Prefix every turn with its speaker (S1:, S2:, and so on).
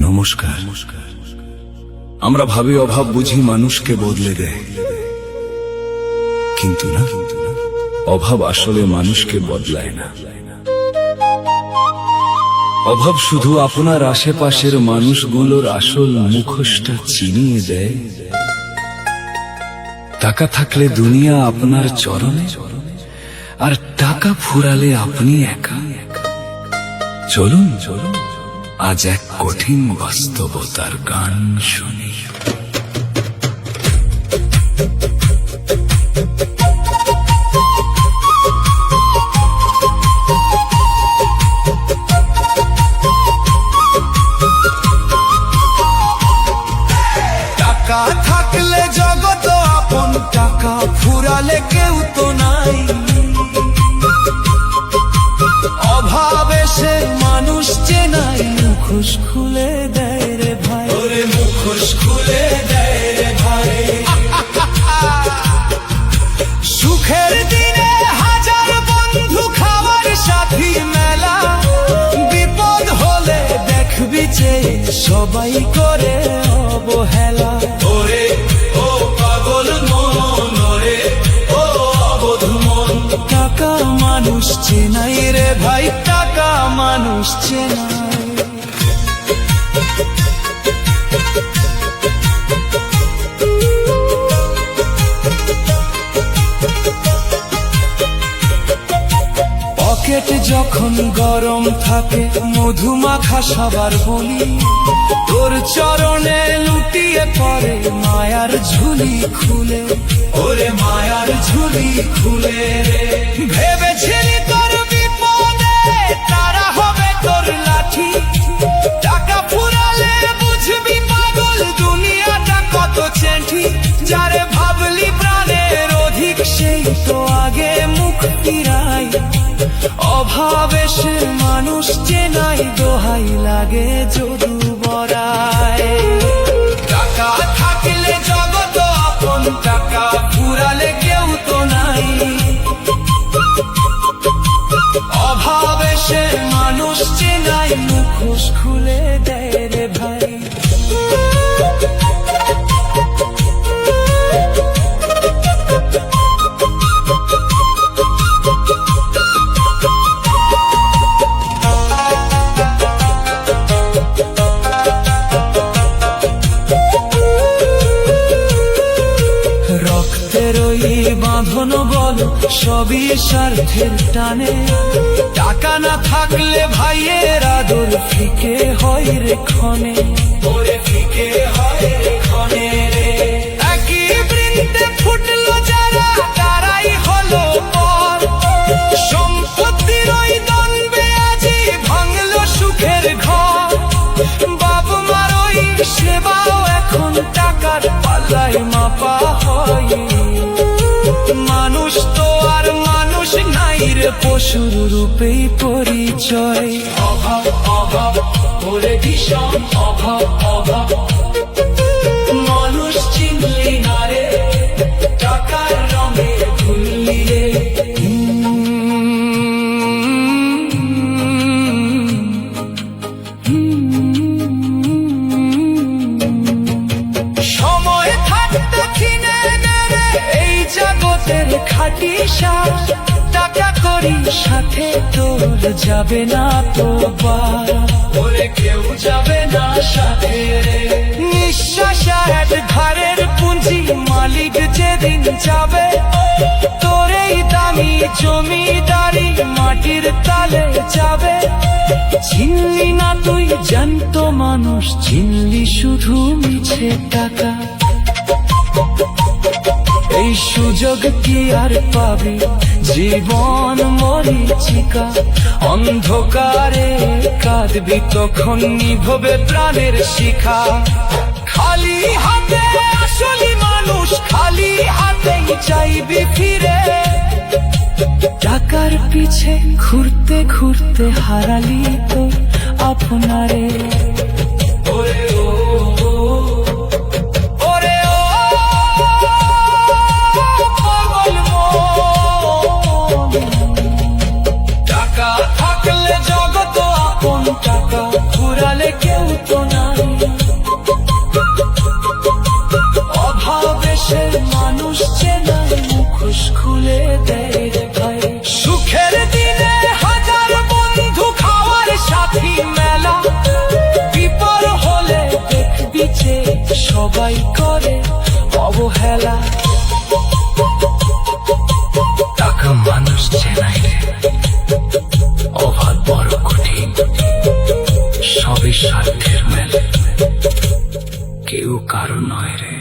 S1: নমস্কার। আমরা ভাবি অভাব বুঝি মানুষকে বদলে দেয়, কিন্তু না, অভাব আসলে মানুষকে বদলায় না। অভাব শুধু আপনার আশেপাশের মানুষগুলোর আসল মুখোশটা চিনিয়ে দেয়। টাকা থাকলে দুনিয়া আপনার চরণে, আর টাকা ফুরালে আপনি একা। চলুন আজ এক কঠিন বাস্তবতার গান শুনি।
S2: টাকা থাকলে জগৎ আপন, টাকা ফুরালে কেউ তো নাই। অভাব এসে মানুষ চেনাই, মুখোশ খুলে দেয় রে ভাই, ওরে মুখোশ খুলে দেয় রে ভাই। সুখের দিনে হাজার বন্ধু, খাবার সাথী মেলা, বিপদ হলে দেখবি যে সবাই করে অবহেলা। ওরে ও পাগল মন, ওরে ও অবোধ মন, টাকা মানুষ চেনাই রে ভাই, টাকা মানুষ চেনাই। পকেট যখন গরম থাকে, মধুমাখা সবার বলি, তোর চরণে লুটিয়ে পড়ে মায়ার ঝুলি খুলে, ওরে মায়ার ঝুলি খুলে রে। ভেবেছিলি তোর বিপদে তারা হবে তোর লাঠি, টাকা ফুরালে বুঝবি পাগল দুনিয়াটা কত চেঁঠি। যারে ভাবলি প্রাণের অধিক, সেই তো আগে মুখ ফিরাই। অভাব এসে মানুষ চেনাই, দোহাই লাগে যদু বড়ায়। টাকা থাকলে জগৎ আপন, টাকা ফুরালে কেউ তো নাই। অভাব এসে মানুষ চেনাই, মুখোশ খুলে দেয় রে ভাই। রক্তের ওই বাঁধন বল সবই স্বার্থের টানে, টাকা না থাকলে ভাইয়ের আদর ফিকে হয় রে ক্ষণে, ওরে ফিকে হয় রে ক্ষণে রে। একই বৃন্তে ফুটলো যারা, তারাই হলো পর। সম্পত্তির ওই দ্বন্দ্বে আজি ভাঙলো সুখের ঘর। বাপ মার ওই সেবাও এখন টাকার পাল্লায় মাপা হয়। মানুষ তো আর মানুষ নাই রে, পশুর রূপেই পরিচয়। অভাব অভাব ওরে ভীষণ অভাব, অভাব মানুষ চিনলি না রে, টাকার রঙে ভুললি রে। সময় থাকতে কিনে নেবে এই জগতের খাঁটি সার, টাকা করি সাথে তোর যাবে না তো বার, ওরে কেউ যাবে না সাথে। নিঃশ্বাস এক ঘরের পুঁজি, মালিক যেদিন যাবে, তোর এই দামি জমিদারি মাটির তালে যাবে। চিনলি না তুই জ্যান্ত মানুষ, চিনলি শুধু মিছে টাকা। এই সুযোগ কি আর পাবি, জীবন মরীচিকা। অন্ধকারে কাঁদবি তখন নিভবে প্রাণের শিখা। খালি হাতে আসলি মানুষ, খালি হাতেই চাইবি ফিরে। টাকার পিছে ঘুরতে ঘুরতে হারালি তো আপনারে। ওরে ও ওরে ও পাগল মন, টাকা থাকলে জগৎ আপন, টাকা ফুরালে কেউ তো নাই। সুখের দিনে হাজার বন্ধু খাওয়ার সাথী মেলা, বিপর হলে দেখবি যে সবাই করে অবহেলা। টাকা মানুষ চেনাই রে, অভাব বড় কঠিন, সবই স্বার্থের মেলে, কেউ কারো নয় রে।